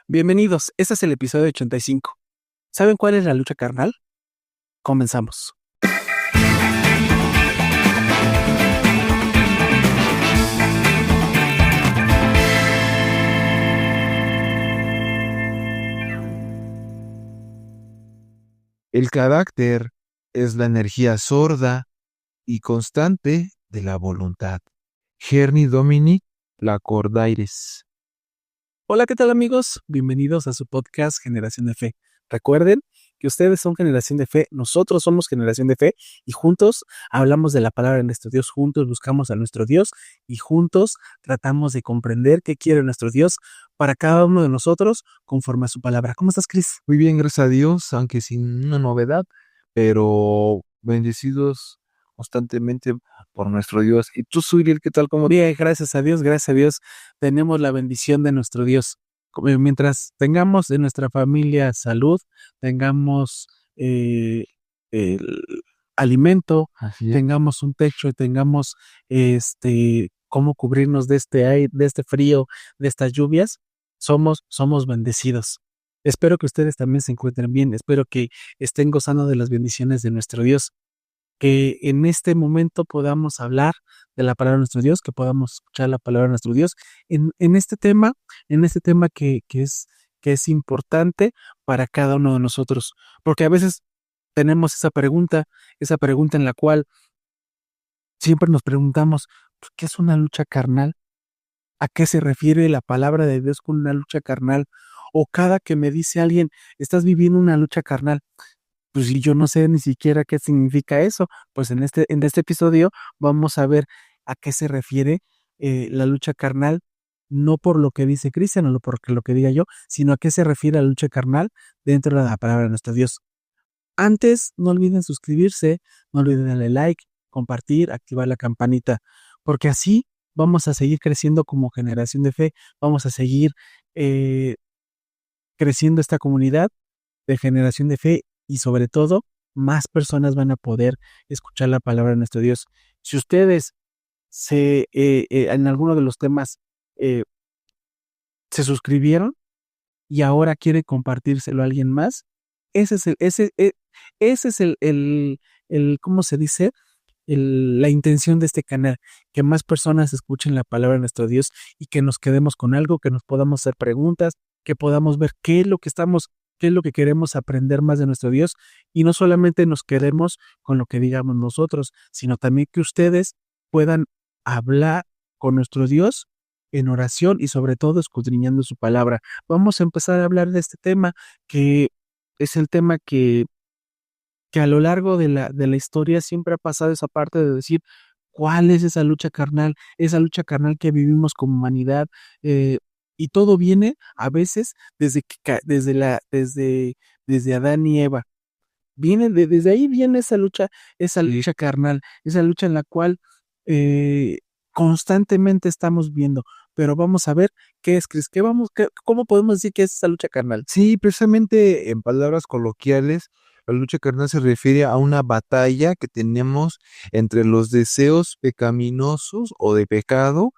Bienvenidos, este es el episodio 85. ¿Saben cuál es la lucha carnal? Comenzamos. El carácter es la energía sorda y constante de la voluntad. Herni Domini Lacordaires. Hola, ¿qué tal amigos? Bienvenidos a su podcast Generación de Fe. Recuerden que ustedes son Generación de Fe, nosotros somos Generación de Fe y juntos hablamos de la palabra de nuestro Dios, juntos buscamos a nuestro Dios y juntos tratamos de comprender qué quiere nuestro Dios para cada uno de nosotros conforme a su palabra. ¿Cómo estás, Cris? Muy bien, gracias a Dios, aunque sin una novedad, pero bendecidos constantemente por nuestro Dios. ¿Y tú, Suriel, qué tal? ¿Cómo? Bien, gracias a Dios, tenemos la bendición de nuestro Dios. Mientras tengamos en nuestra familia salud, tengamos eh, el alimento, Así es. tengamos un techo y tengamos cómo cubrirnos de este aire, de este frío, de estas lluvias, somos bendecidos. Espero que ustedes también se encuentren bien, espero que estén gozando de las bendiciones de nuestro Dios, que en este momento podamos hablar de la palabra de nuestro Dios, que podamos escuchar la palabra de nuestro Dios en este tema que es importante para cada uno de nosotros, porque a veces tenemos esa pregunta en la cual siempre nos preguntamos, ¿qué es una lucha carnal? ¿A qué se refiere la palabra de Dios con una lucha carnal? O cada que me dice alguien, estás viviendo una lucha carnal, pues si yo no sé ni siquiera qué significa eso, pues en este episodio vamos a ver a qué se refiere la lucha carnal, no por lo que dice Cristian o por lo que diga yo, sino a qué se refiere la lucha carnal dentro de la palabra de nuestro Dios. Antes, no olviden suscribirse, no olviden darle like, compartir, activar la campanita, porque así vamos a seguir creciendo como generación de fe, vamos a seguir eh, creciendo esta comunidad de generación de fe y sobre todo más personas van a poder escuchar la palabra de nuestro Dios. Si ustedes en alguno de los temas eh, se suscribieron y ahora quieren compartírselo a alguien más, ese es ese es ¿cómo se dice? La intención de este canal, que más personas escuchen la palabra de nuestro Dios y que nos quedemos con algo, que nos podamos hacer preguntas, que podamos ver qué es lo que queremos aprender más de nuestro Dios y no solamente nos quedemos con lo que digamos nosotros, sino también que ustedes puedan hablar con nuestro Dios en oración y sobre todo escudriñando su palabra. Vamos a empezar a hablar de este tema que es el tema que a lo largo de de la historia siempre ha pasado esa parte de decir, ¿cuál es esa lucha carnal que vivimos como humanidad? Eh, y todo viene a veces desde Adán y Eva. Desde ahí viene esa Sí. lucha carnal, esa lucha en la cual eh, constantemente estamos viendo. Pero vamos a ver qué es, Cris, cómo podemos decir que es esa lucha carnal. Sí, precisamente en palabras coloquiales, la lucha carnal se refiere a una batalla que tenemos entre los deseos pecaminosos o de pecado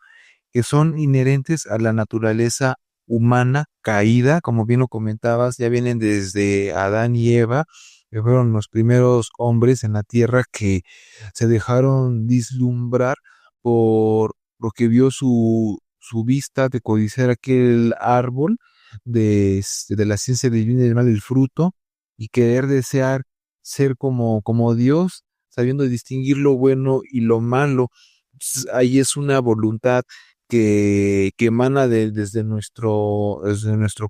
que son inherentes a la naturaleza humana caída, como bien lo comentabas, ya vienen desde Adán y Eva, que fueron los primeros hombres en la tierra que se dejaron vislumbrar por lo que vio su vista de codiciar aquel árbol de la ciencia del bien y del mal, del fruto, y querer desear ser como Dios, sabiendo distinguir lo bueno y lo malo. Entonces, ahí es una voluntad que emana desde nuestro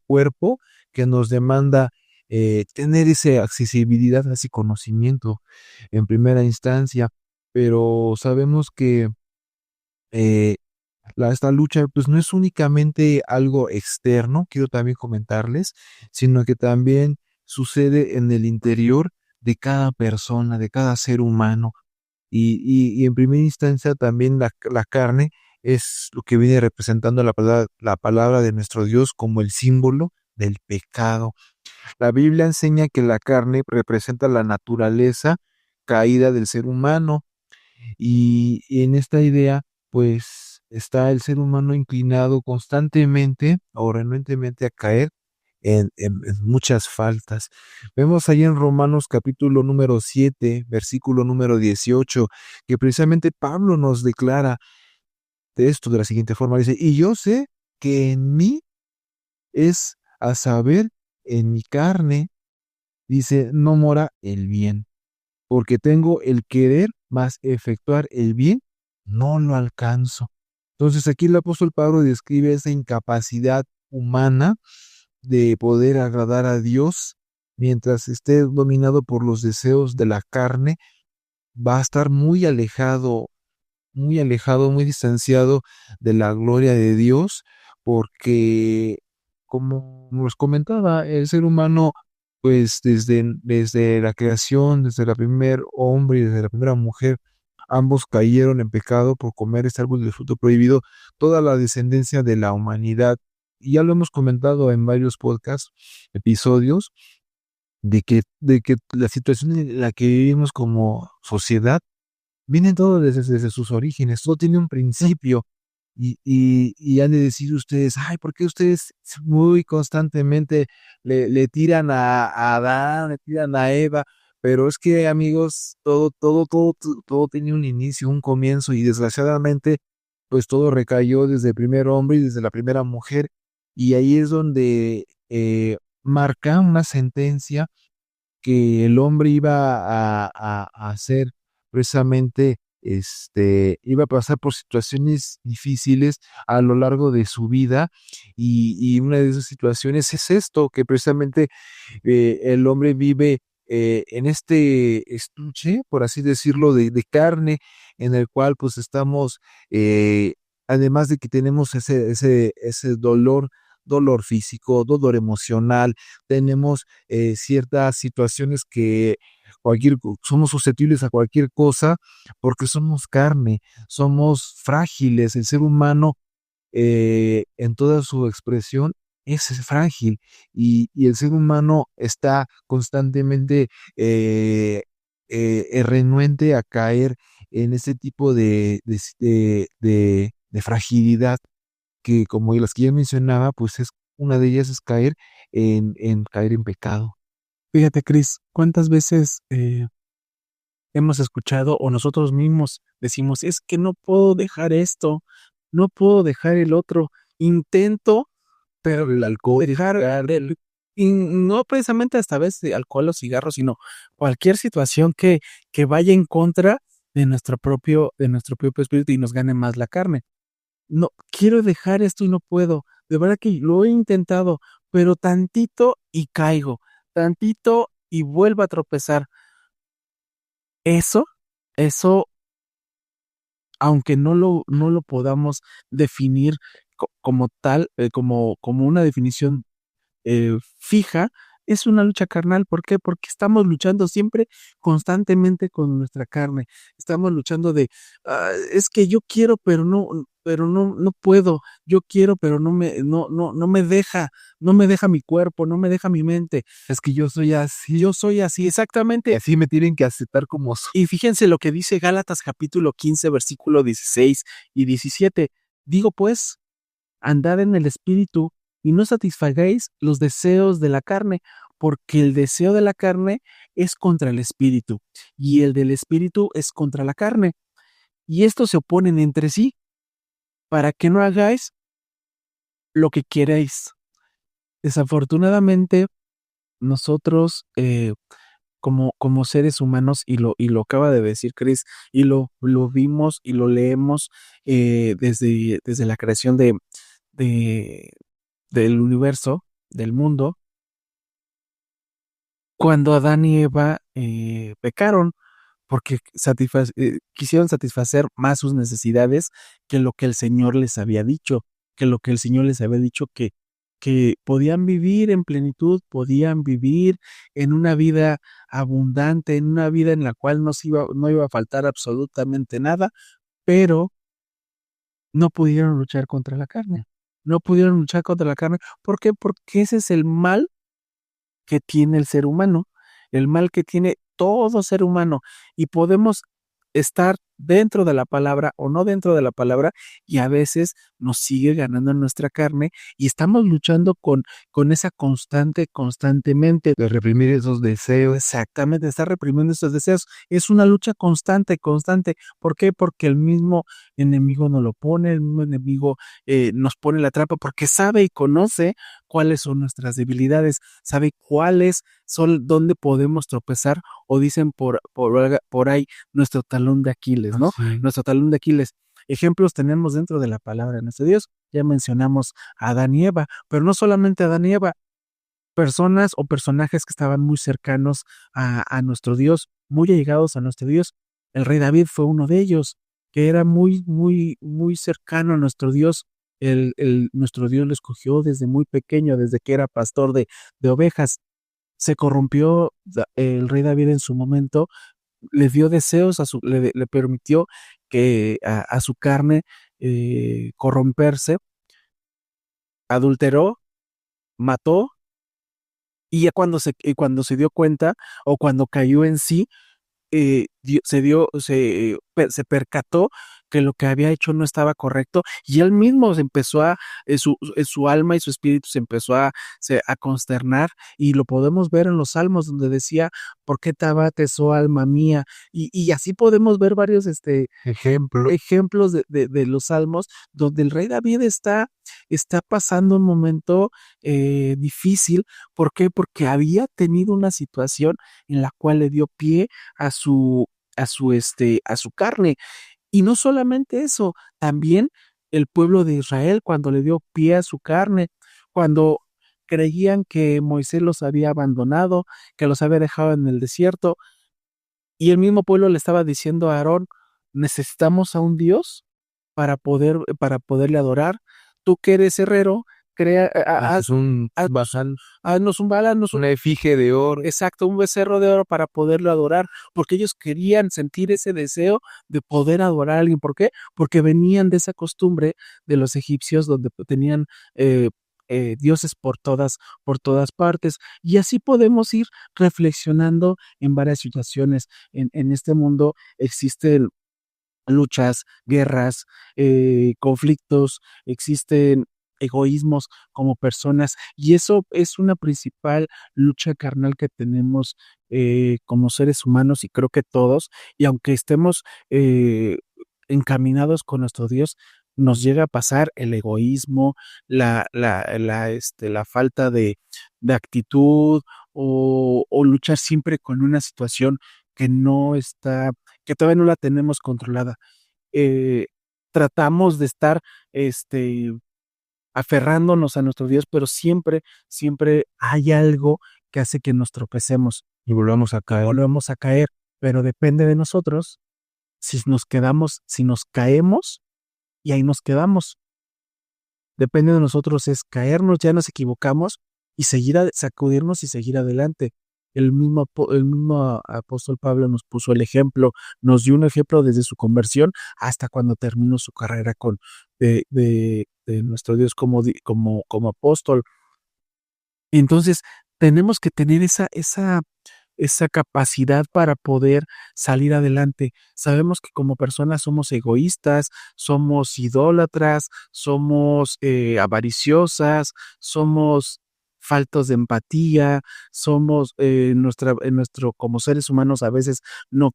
cuerpo, que nos demanda tener esa accesibilidad a ese conocimiento en primera instancia, pero sabemos que eh, esta lucha pues no es únicamente algo externo, quiero también comentarles, sino que también sucede en el interior de cada persona, de cada ser humano. Y en primera instancia también la carne es lo que viene representando la palabra de nuestro Dios como el símbolo del pecado. La Biblia enseña que la carne representa la naturaleza caída del ser humano y en esta idea, pues está el ser humano inclinado constantemente o renuntemente a caer en muchas faltas. Vemos ahí en Romanos capítulo número 7 versículo número 18 que precisamente Pablo nos declara de esto de la siguiente forma. Dice, y yo sé que en mí es a saber, en mi carne, dice, no mora el bien, porque tengo el querer más efectuar el bien, no lo alcanzo. Entonces aquí el apóstol Pablo describe esa incapacidad humana de poder agradar a Dios mientras esté dominado por los deseos de la carne, va a estar muy alejado, muy distanciado de la gloria de Dios, porque, como nos comentaba, el ser humano, pues desde la creación, desde la primer hombre y desde la primera mujer, ambos cayeron en pecado por comer este árbol del fruto prohibido, toda la descendencia de la humanidad. Y ya lo hemos comentado en varios podcasts, episodios, de que la situación en la que vivimos como sociedad viene todo desde sus orígenes, todo tiene un principio. Y han de decir ustedes, ay, ¿por qué ustedes muy constantemente le tiran a Adán, le tiran a Eva? Pero es que, amigos, todo tiene un inicio, un comienzo, y desgraciadamente, pues todo recayó desde el primer hombre y desde la primera mujer. Y ahí es donde marca una sentencia que el hombre iba a hacer precisamente, iba a pasar por situaciones difíciles a lo largo de su vida, y una de esas situaciones es esto, que precisamente el hombre vive en este estuche, por así decirlo, de carne, en el cual pues estamos, además de que tenemos ese dolor físico, dolor emocional, tenemos ciertas situaciones que somos susceptibles a cualquier cosa porque somos carne, somos frágiles. El ser humano en toda su expresión es frágil, y el ser humano está constantemente renuente a caer en ese tipo de fragilidad que, como las que ya mencionaba, pues una de ellas es caer en caer en pecado. Fíjate, Cris, ¿cuántas veces hemos escuchado o nosotros mismos decimos, es que no puedo dejar esto, no puedo dejar el otro, intento, pero el alcohol, dejar y no precisamente esta vez de alcohol o cigarros, sino cualquier situación que vaya en contra de nuestro propio espíritu y nos gane más la carne. No, quiero dejar esto y no puedo. De verdad que lo he intentado, pero tantito y caigo, tantito y vuelvo a tropezar. Eso, eso, aunque no lo podamos definir como tal, como una definición fija, es una lucha carnal. ¿Por qué? Porque estamos luchando siempre constantemente con nuestra carne. Estamos luchando de, es que yo quiero, no puedo. Yo quiero, pero no me deja, no me deja mi cuerpo, no me deja mi mente. Es que yo soy así, Yo soy así, y exactamente. así me tienen que aceptar como soy. Y fíjense lo que dice Gálatas capítulo 15, versículo 16 y 17. Digo pues, andad en el espíritu y no satisfagáis los deseos de la carne, porque el deseo de la carne es contra el espíritu y el del espíritu es contra la carne. Y estos se oponen entre sí para que no hagáis lo que queréis. Desafortunadamente, nosotros como seres humanos, y lo acaba de decir Chris, y lo vimos y lo leemos desde la creación de, del universo, del mundo, cuando Adán y Eva pecaron, porque quisieron satisfacer más sus necesidades que lo que el Señor les había dicho, que lo que el Señor les había dicho que podían vivir en plenitud, podían vivir en una vida abundante, en una vida en la cual no iba a faltar absolutamente nada, pero no pudieron luchar contra la carne. No pudieron luchar contra la carne. ¿Por qué? Porque ese es el mal que tiene el ser humano, el mal que tiene todo ser humano, y podemos estar dentro de la palabra o no dentro de la palabra, y a veces nos sigue ganando en nuestra carne y estamos luchando con esa constantemente. De reprimir esos deseos. Exactamente, está reprimiendo estos deseos. Es una lucha constante, constante. ¿Por qué? Porque el mismo enemigo nos lo pone, el mismo enemigo nos pone la trampa, porque sabe y conoce cuáles son nuestras debilidades, sabe cuáles son, dónde podemos tropezar, o dicen por ahí, nuestro talón de Aquiles, ¿no? Así. Nuestro talón de Aquiles. Ejemplos tenemos dentro de la palabra de nuestro Dios. Ya mencionamos a Adán y Eva, pero no solamente a Adán y Eva, personas o personajes que estaban muy cercanos a nuestro Dios, muy allegados a nuestro Dios. El rey David fue uno de ellos, que era muy, muy, muy cercano a nuestro Dios. Nuestro Dios lo escogió desde muy pequeño, desde que era pastor de ovejas. Se corrompió el rey David en su momento, le dio deseos, le permitió que a su carne corromperse, adulteró, mató. Y ya cuando se dio cuenta o cuando cayó en sí, se percató que lo que había hecho no estaba correcto, y él mismo se empezó su alma y su espíritu se empezó a consternar, y lo podemos ver en los salmos donde decía: ¿por qué te abates, oh alma mía? Y así podemos ver varios Ejemplo. ejemplos de los salmos donde el rey David está pasando un momento difícil. ¿Por qué? Porque había tenido una situación en la cual le dio pie a su carne. Y no solamente eso, también el pueblo de Israel, cuando le dio pie a su carne, cuando creían que Moisés los había abandonado, que los había dejado en el desierto, y el mismo pueblo le estaba diciendo a Aarón: necesitamos a un Dios para poderle adorar. Tú que eres herrero, crea, Haces un haznos, bazán, haznos un bala, haznos una efigie de oro. exacto, un becerro de oro para poderlo adorar, porque ellos querían sentir ese deseo de poder adorar a alguien. ¿Por qué? Porque venían de esa costumbre de los egipcios donde tenían eh, dioses por todas partes. Y así podemos ir reflexionando en varias situaciones. En este mundo existen luchas, guerras, conflictos, existen egoísmos como personas, y eso es una principal lucha carnal que tenemos como seres humanos, y creo que todos, y aunque estemos encaminados con nuestro Dios, nos llega a pasar el egoísmo, la falta de actitud, o luchar siempre con una situación que no está, que todavía no la tenemos controlada. eh, Tratamos de estar este, aferrándonos a nuestro Dios, pero siempre, siempre hay algo que hace que nos tropecemos, Y volvamos a caer. volvemos a caer, pero depende de nosotros si nos quedamos, si nos caemos y ahí nos quedamos. Depende de nosotros es caernos, ya nos equivocamos, y sacudirnos y seguir adelante. El mismo apóstol Pablo nos puso el ejemplo, nos dio un ejemplo desde su conversión hasta cuando terminó su carrera de nuestro Dios como apóstol. Entonces, tenemos que tener esa capacidad para poder salir adelante. Sabemos que como personas somos egoístas, somos idólatras, somos avariciosas, somos faltos de empatía, somos como seres humanos a veces no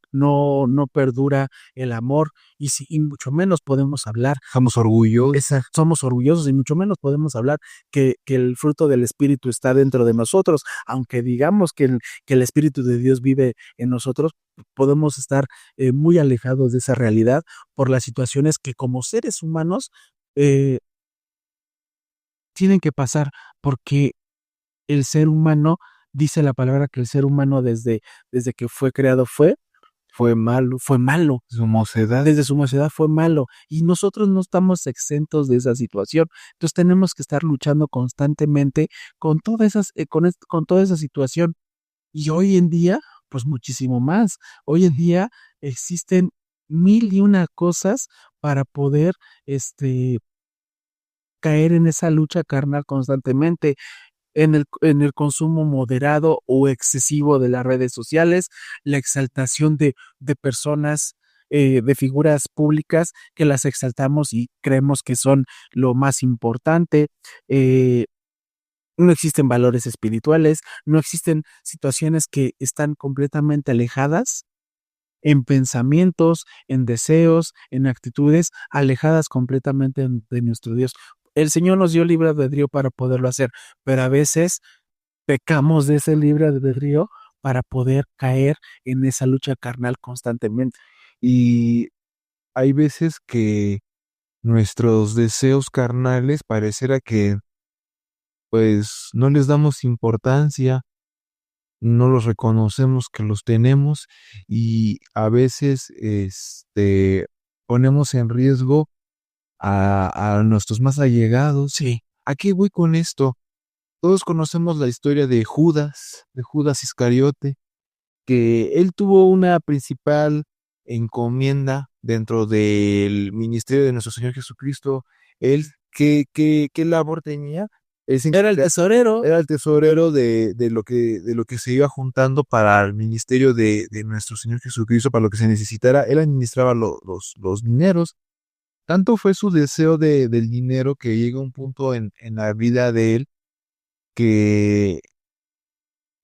perdura el amor, y mucho menos podemos hablar. Estamos orgullosos. Somos orgullosos, y mucho menos podemos hablar que el fruto del Espíritu está dentro de nosotros, aunque digamos que el Espíritu de Dios vive en nosotros. Podemos estar muy alejados de esa realidad por las situaciones que como seres humanos eh, tienen que pasar, porque el ser humano, dice la palabra que el ser humano desde que fue creado fue malo. Su mocedad. Desde su mocedad fue malo, y nosotros no estamos exentos de esa situación. Entonces tenemos que estar luchando constantemente con toda esa situación. Y hoy en día, pues muchísimo más. Hoy en día existen mil y una cosas para poder caer en esa lucha carnal constantemente, en el consumo moderado o excesivo de las redes sociales, la exaltación de personas, de figuras públicas que las exaltamos y creemos que son lo más importante. No existen valores espirituales, no existen situaciones que están completamente alejadas en pensamientos, en deseos, en actitudes, alejadas completamente de nuestro Dios. El Señor nos dio libre albedrío para poderlo hacer, pero a veces pecamos de ese libre albedrío para poder caer en esa lucha carnal constantemente. Y hay veces que nuestros deseos carnales pareciera que pues no les damos importancia, no los reconocemos que los tenemos y a veces ponemos en riesgo a nuestros más allegados. Sí, ¿A qué voy con esto? Todos conocemos la historia de Judas Iscariote, que él tuvo una principal encomienda dentro del ministerio de nuestro Señor Jesucristo. Él, ¿qué labor tenía? era el tesorero. Era el tesorero de lo que se iba juntando para el ministerio de nuestro Señor Jesucristo, para lo que se necesitara. Él administraba los dineros. Tanto fue su deseo del dinero que llega un punto en la vida de él que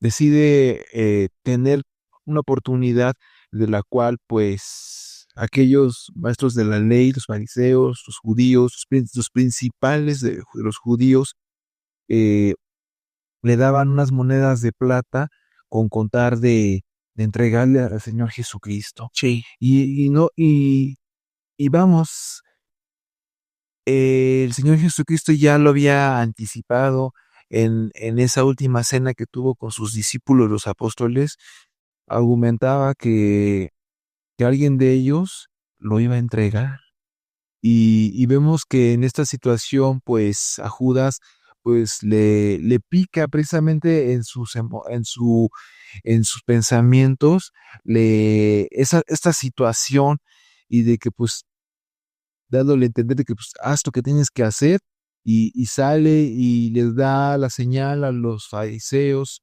decide tener una oportunidad de la cual pues aquellos maestros de la ley, los fariseos, los judíos, los principales de los judíos, eh, le daban unas monedas de plata con contar de entregarle al Señor Jesucristo. Sí, Y no, y vamos, el Señor Jesucristo ya lo había anticipado en esa última cena que tuvo con sus discípulos, los apóstoles, argumentaba que alguien de ellos lo iba a entregar. Y vemos que en esta situación, pues a Judas, pues le pica precisamente en sus pensamientos, esta situación y de que pues dándole a entender de que pues haz lo que tienes que hacer y sale y les da la señal a los fariseos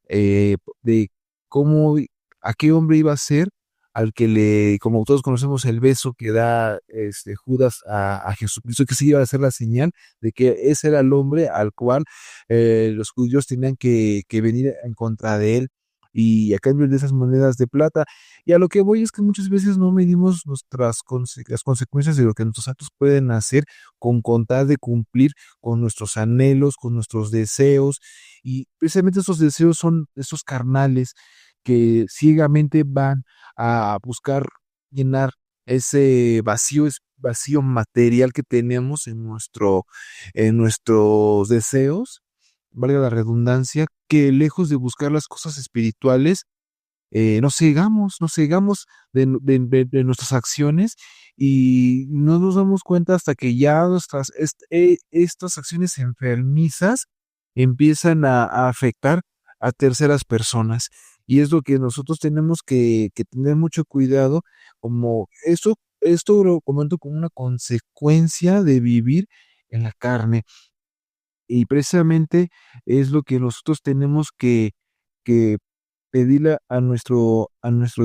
de cómo, a qué hombre iba a ser al que como todos conocemos, el beso que da Judas a Jesucristo, que se iba a hacer la señal de que ese era el hombre al cual los judíos tenían que venir en contra de él y a cambio de esas monedas de plata. Y a lo que voy es que muchas veces no medimos las consecuencias de lo que nuestros actos pueden hacer con tal de cumplir con nuestros anhelos, con nuestros deseos. Y precisamente esos deseos son esos carnales que ciegamente van a buscar llenar ese vacío material que tenemos en nuestros deseos, valga la redundancia, que lejos de buscar las cosas espirituales, nos cegamos de nuestras acciones y no nos damos cuenta hasta que ya estas acciones enfermizas empiezan a afectar a terceras personas. Y es lo que nosotros tenemos que tener mucho cuidado, como esto lo comento como una consecuencia de vivir en la carne. Y precisamente es lo que nosotros tenemos que pedirle a nuestro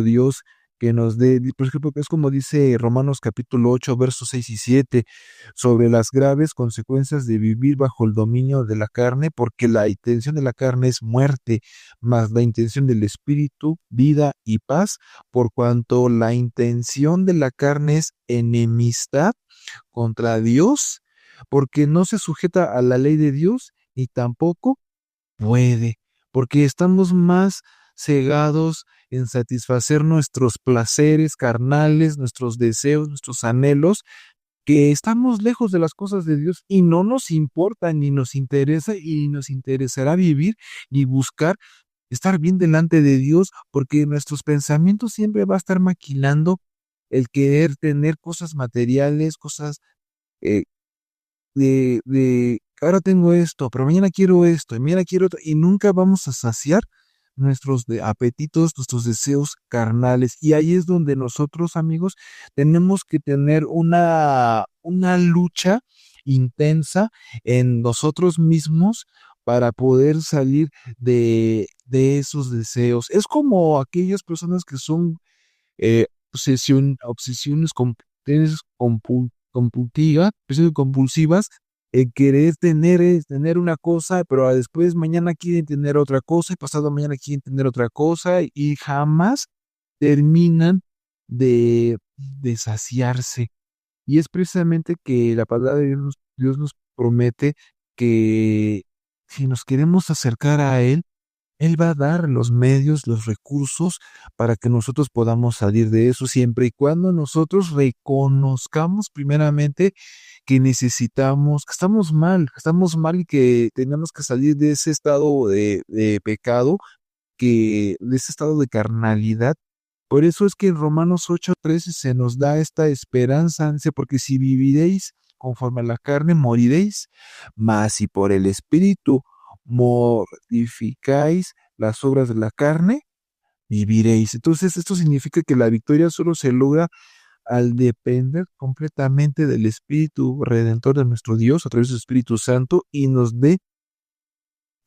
Dios que nos dé, por ejemplo, que es como dice Romanos capítulo 8 versos 6 y 7 sobre las graves consecuencias de vivir bajo el dominio de la carne, porque la intención de la carne es muerte, mas la intención del espíritu, vida y paz, por cuanto la intención de la carne es enemistad contra Dios, porque no se sujeta a la ley de Dios y tampoco puede, porque estamos más cegados en satisfacer nuestros placeres carnales, nuestros deseos, nuestros anhelos, que estamos lejos de las cosas de Dios y no nos importa ni nos interesa y nos interesará vivir ni buscar estar bien delante de Dios, porque nuestros pensamientos siempre va a estar maquilando el querer tener cosas materiales, cosas eh, de ahora tengo esto, pero mañana quiero esto, y mañana quiero otro, y nunca vamos a saciar nuestros apetitos, nuestros deseos carnales. Y ahí es donde nosotros, amigos, tenemos que tener una lucha intensa en nosotros mismos para poder salir de esos deseos. Es como aquellas personas que son obsesiones compulsivas, querer tener una cosa, pero después mañana quieren tener otra cosa y pasado mañana quieren tener otra cosa y jamás terminan de saciarse. Y es precisamente que la palabra de Dios nos promete que si nos queremos acercar a Él va a dar los medios, los recursos para que nosotros podamos salir de eso siempre y cuando nosotros reconozcamos primeramente que necesitamos, que estamos mal y que tenemos que salir de ese estado de pecado, de ese estado de carnalidad. Por eso es que en Romanos 8:13 se nos da esta esperanza, dice, porque si viviréis conforme a la carne, moriréis, mas si por el Espíritu mortificáis las obras de la carne, viviréis. Entonces, esto significa que la victoria solo se logra al depender completamente del Espíritu Redentor de nuestro Dios a través del Espíritu Santo y nos dé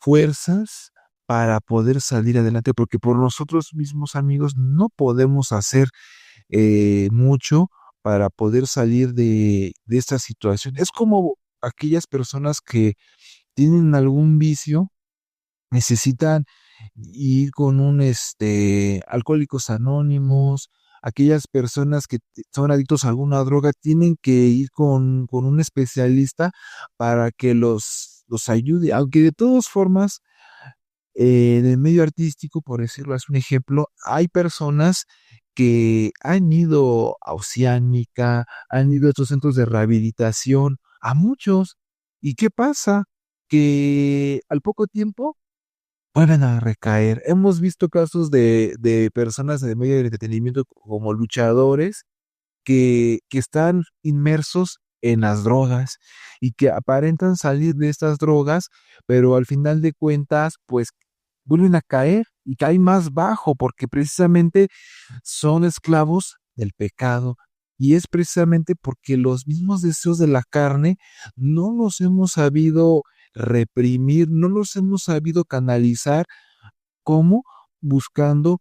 fuerzas para poder salir adelante, porque por nosotros mismos, amigos, no podemos hacer mucho para poder salir de esta situación. Es como aquellas personas que tienen algún vicio, necesitan ir con Alcohólicos Anónimos, aquellas personas que son adictos a alguna droga, tienen que ir con un especialista para que los ayude, aunque de todas formas, en el medio artístico, por decirlo, es un ejemplo, hay personas que han ido a Oceánica, han ido a estos centros de rehabilitación, a muchos. ¿Y qué pasa? Que al poco tiempo vuelven a recaer. Hemos visto casos de personas de medio del entretenimiento como luchadores que están inmersos en las drogas y que aparentan salir de estas drogas, pero al final de cuentas, pues vuelven a caer y caen más bajo porque precisamente son esclavos del pecado. Y es precisamente porque los mismos deseos de la carne no los hemos sabido reprimir, no los hemos sabido canalizar como buscando,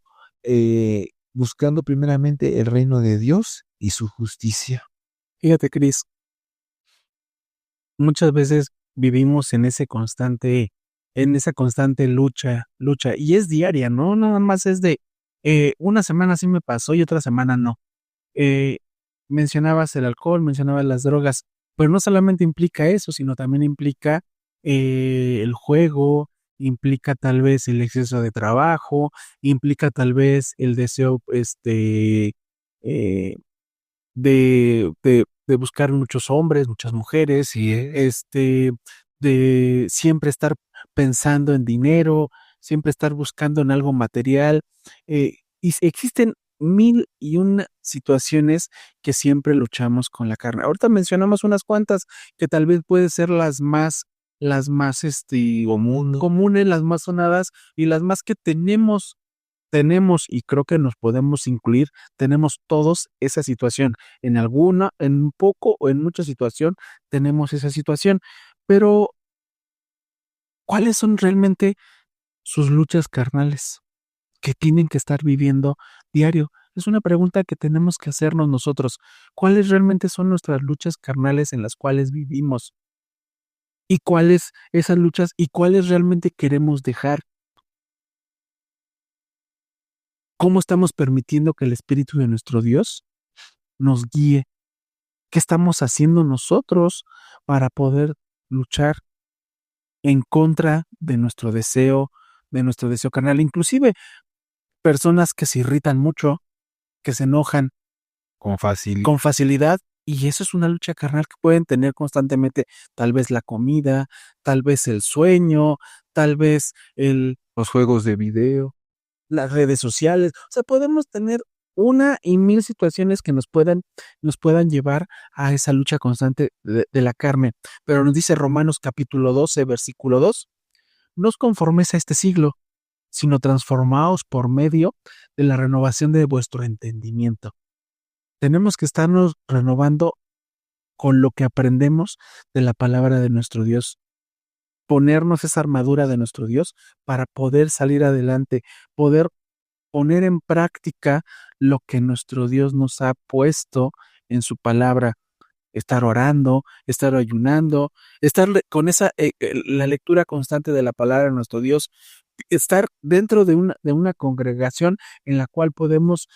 buscando primeramente el reino de Dios y su justicia. Fíjate, Cris, muchas veces vivimos en esa constante lucha, y es diaria, ¿no? Nada más es de una semana sí me pasó y otra semana no. Eh, Mencionabas el alcohol, mencionabas las drogas, pero no solamente implica eso, sino también implica el juego, implica tal vez el exceso de trabajo, implica tal vez el deseo, eh, de buscar muchos hombres, muchas mujeres, Sí es. de siempre estar pensando en dinero, siempre estar buscando en algo material. Existen mil y una situaciones que siempre luchamos con la carne. Ahorita mencionamos unas cuantas que tal vez pueden ser las más Común. comunes, las más sonadas y las más que tenemos, y creo que nos podemos incluir, tenemos todos esa situación. En un poco o en mucha situación, tenemos esa situación. Pero, ¿cuáles son realmente sus luchas carnales que tienen que estar viviendo diario? Es una pregunta que tenemos que hacernos nosotros. ¿Cuáles realmente son nuestras luchas carnales en las cuales vivimos? ¿Y cuáles esas luchas y cuáles realmente queremos dejar? ¿Cómo estamos permitiendo que el Espíritu de nuestro Dios nos guíe? ¿Qué estamos haciendo nosotros para poder luchar en contra de nuestro deseo carnal? Inclusive personas que se irritan mucho, que se enojan Con fácil. con facilidad, y eso es una lucha carnal que pueden tener constantemente, tal vez la comida, tal vez el sueño, tal vez Los juegos de video. las redes sociales. O sea, podemos tener una y mil situaciones que nos puedan llevar a esa lucha constante de la carne. Pero nos dice Romanos capítulo 12, versículo 2: no os conforméis a este siglo, sino transformaos por medio de la renovación de vuestro entendimiento. Tenemos que estarnos renovando con lo que aprendemos de la palabra de nuestro Dios, ponernos esa armadura de nuestro Dios para poder salir adelante, poder poner en práctica lo que nuestro Dios nos ha puesto en su palabra, estar orando, estar ayunando, con la lectura constante de la palabra de nuestro Dios, estar dentro de una congregación en la cual podemos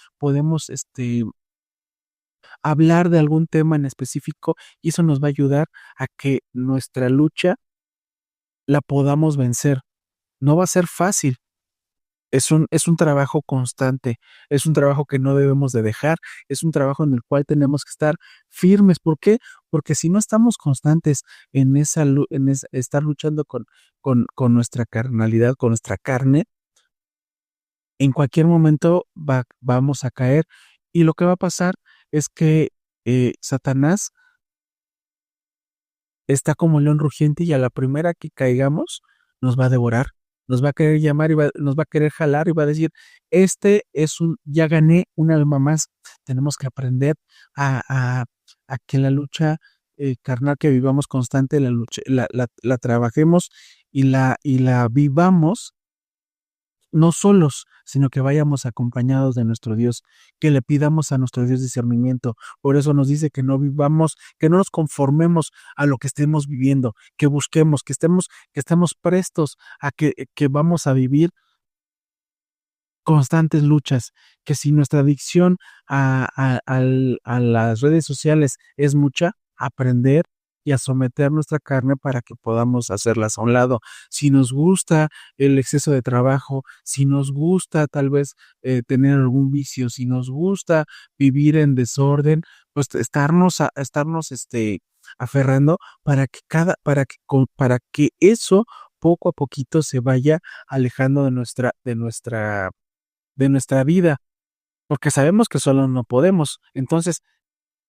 hablar de algún tema en específico y eso nos va a ayudar a que nuestra lucha la podamos vencer. No va a ser fácil. Es un trabajo constante, es un trabajo que no debemos de dejar, es un trabajo en el cual tenemos que estar firmes. ¿Por qué? Porque si no estamos constantes en estar luchando con nuestra carnalidad, con nuestra carne, en cualquier momento vamos a caer y lo que va a pasar es que Satanás está como león rugiente y a la primera que caigamos nos va a devorar, nos va a querer llamar nos va a querer jalar y va a decir, ya gané un alma más. Tenemos que aprender a, a, a que la lucha carnal que vivamos constante, la lucha, la trabajemos y la vivamos no solos, sino que vayamos acompañados de nuestro Dios, que le pidamos a nuestro Dios discernimiento. Por eso nos dice que no vivamos, que no nos conformemos a lo que estemos viviendo, que busquemos, que estemos prestos a que vamos a vivir constantes luchas, que si nuestra adicción a las redes sociales es mucha, aprender y a someter nuestra carne para que podamos hacerlas a un lado. Si nos gusta el exceso de trabajo, si nos gusta tal vez tener algún vicio, si nos gusta vivir en desorden, pues estarnos aferrando para que eso poco a poquito se vaya alejando de nuestra vida, porque sabemos que solo no podemos. Entonces,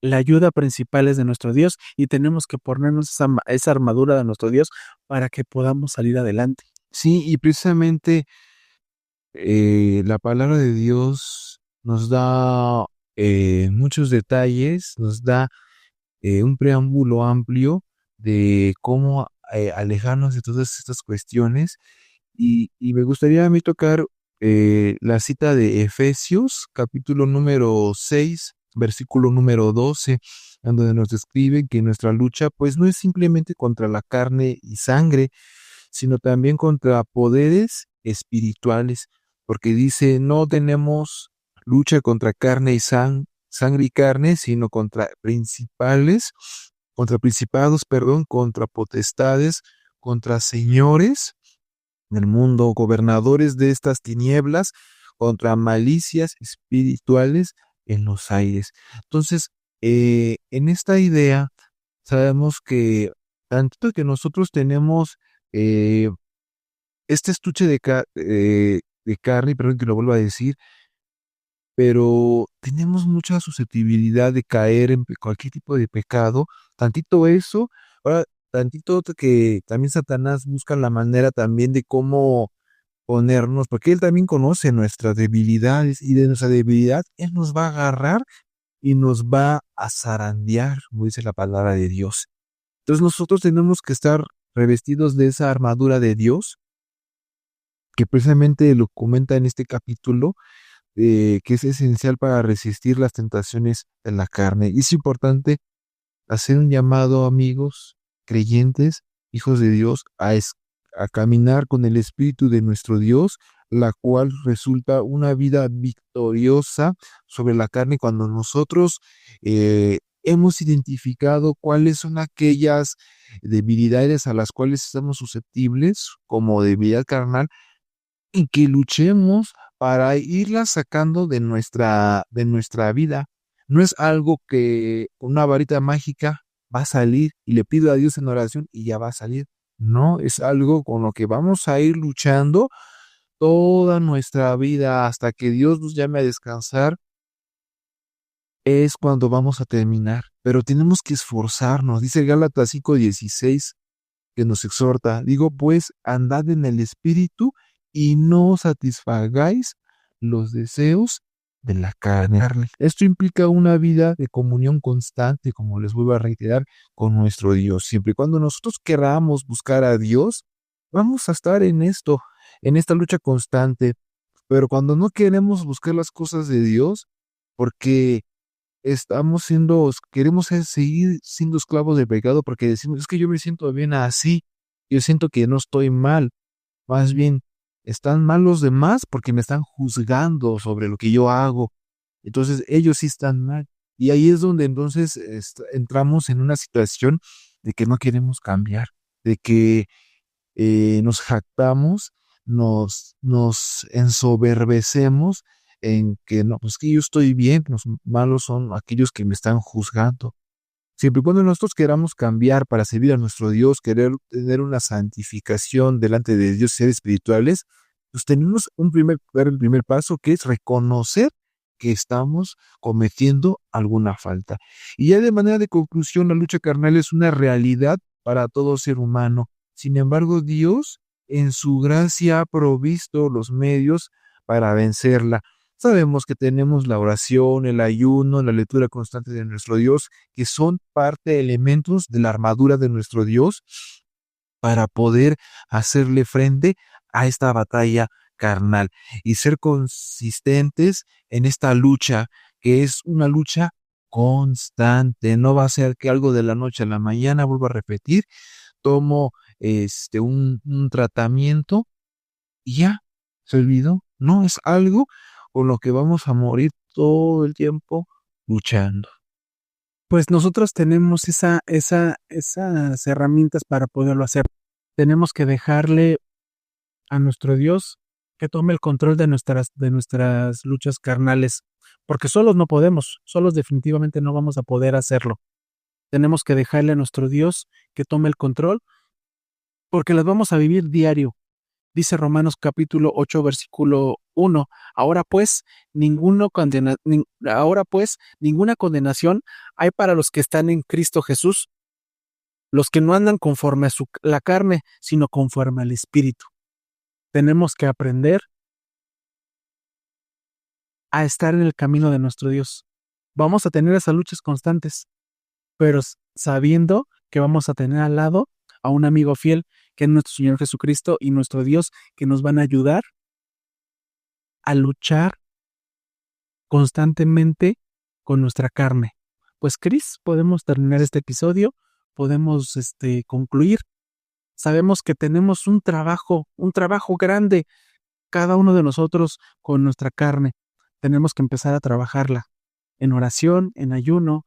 la ayuda principal es de nuestro Dios y tenemos que ponernos esa armadura de nuestro Dios para que podamos salir adelante. Sí, y precisamente la palabra de Dios nos da muchos detalles, nos da un preámbulo amplio de cómo alejarnos de todas estas cuestiones. Y me gustaría a mí tocar la cita de Efesios, capítulo número 6 versículo número 12 en donde nos describe que nuestra lucha pues no es simplemente contra la carne y sangre, sino también contra poderes espirituales, porque dice, no tenemos lucha contra carne y sangre y carne, sino contra principados, perdón, contra potestades, contra señores del mundo, gobernadores de estas tinieblas, contra malicias espirituales en los aires. Entonces, en esta idea, sabemos que tanto que nosotros tenemos eh, este estuche de carne, perdón que lo vuelva a decir, pero tenemos mucha susceptibilidad de caer en cualquier tipo de pecado, tantito eso, ahora tantito que también Satanás busca la manera también de cómo ponernos, porque él también conoce nuestras debilidades y de nuestra debilidad él nos va a agarrar y nos va a zarandear, como dice la palabra de Dios. Entonces nosotros tenemos que estar revestidos de esa armadura de Dios, que precisamente lo comenta en este capítulo, que es esencial para resistir las tentaciones de la carne. Y es importante hacer un llamado, amigos, creyentes, hijos de Dios, a caminar con el Espíritu de nuestro Dios, la cual resulta una vida victoriosa sobre la carne cuando nosotros hemos identificado cuáles son aquellas debilidades a las cuales estamos susceptibles como debilidad carnal y que luchemos para irla sacando de nuestra vida. No es algo que con una varita mágica va a salir y le pido a Dios en oración y ya va a salir. No, es algo con lo que vamos a ir luchando toda nuestra vida hasta que Dios nos llame a descansar. Es cuando vamos a terminar, pero tenemos que esforzarnos. Dice Gálatas 5:16 que nos exhorta. Digo, pues, andad en el Espíritu y no satisfagáis los deseos de la carne. Esto implica una vida de comunión constante, como les vuelvo a reiterar, con nuestro Dios. Siempre y cuando nosotros queramos buscar a Dios, vamos a estar en esto, en esta lucha constante. Pero cuando no queremos buscar las cosas de Dios, porque queremos seguir siendo esclavos del pecado, porque decimos, es que yo me siento bien así, yo siento que no estoy mal, más bien están mal los demás porque me están juzgando sobre lo que yo hago. Entonces ellos sí están mal. Y ahí es donde entonces entramos en una situación de que no queremos cambiar, de que nos jactamos, nos ensoberbecemos en que no, pues que yo estoy bien, los malos son aquellos que me están juzgando. Siempre y cuando nosotros queramos cambiar para servir a nuestro Dios, querer tener una santificación delante de Dios, ser espirituales, pues tenemos dar el primer paso, que es reconocer que estamos cometiendo alguna falta. Y ya de manera de conclusión, la lucha carnal es una realidad para todo ser humano. Sin embargo, Dios en su gracia ha provisto los medios para vencerla. Sabemos que tenemos la oración, el ayuno, la lectura constante de nuestro Dios, que son parte, elementos de la armadura de nuestro Dios para poder hacerle frente a esta batalla carnal y ser consistentes en esta lucha, que es una lucha constante. No va a ser que algo de la noche a la mañana, vuelvo a repetir, tomo un tratamiento y ya se olvidó. No, es algo con lo que vamos a morir todo el tiempo luchando. Pues nosotros tenemos esas herramientas para poderlo hacer. Tenemos que dejarle a nuestro Dios que tome el control de nuestras luchas carnales, porque solos no podemos, solos definitivamente no vamos a poder hacerlo. Tenemos que dejarle a nuestro Dios que tome el control, porque las vamos a vivir diario. Dice Romanos capítulo 8, versículo 1. Ahora pues, ninguna condenación hay para los que están en Cristo Jesús, los que no andan conforme a la carne, sino conforme al Espíritu. Tenemos que aprender a estar en el camino de nuestro Dios. Vamos a tener esas luchas constantes, pero sabiendo que vamos a tener al lado a un amigo fiel, que es nuestro Señor Jesucristo y nuestro Dios, que nos van a ayudar a luchar constantemente con nuestra carne. Pues, Cris, podemos terminar este episodio, podemos concluir. Sabemos que tenemos un trabajo grande, cada uno de nosotros con nuestra carne. Tenemos que empezar a trabajarla en oración, en ayuno,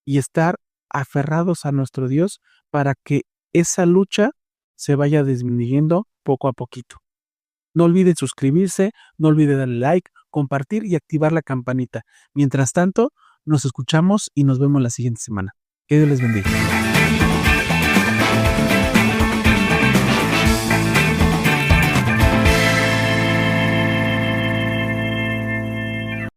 y estar aferrados a nuestro Dios para que esa lucha se vaya disminuyendo poco a poquito. No olviden suscribirse, no olviden darle like, compartir y activar la campanita. Mientras tanto, nos escuchamos y nos vemos la siguiente semana. Que Dios les bendiga.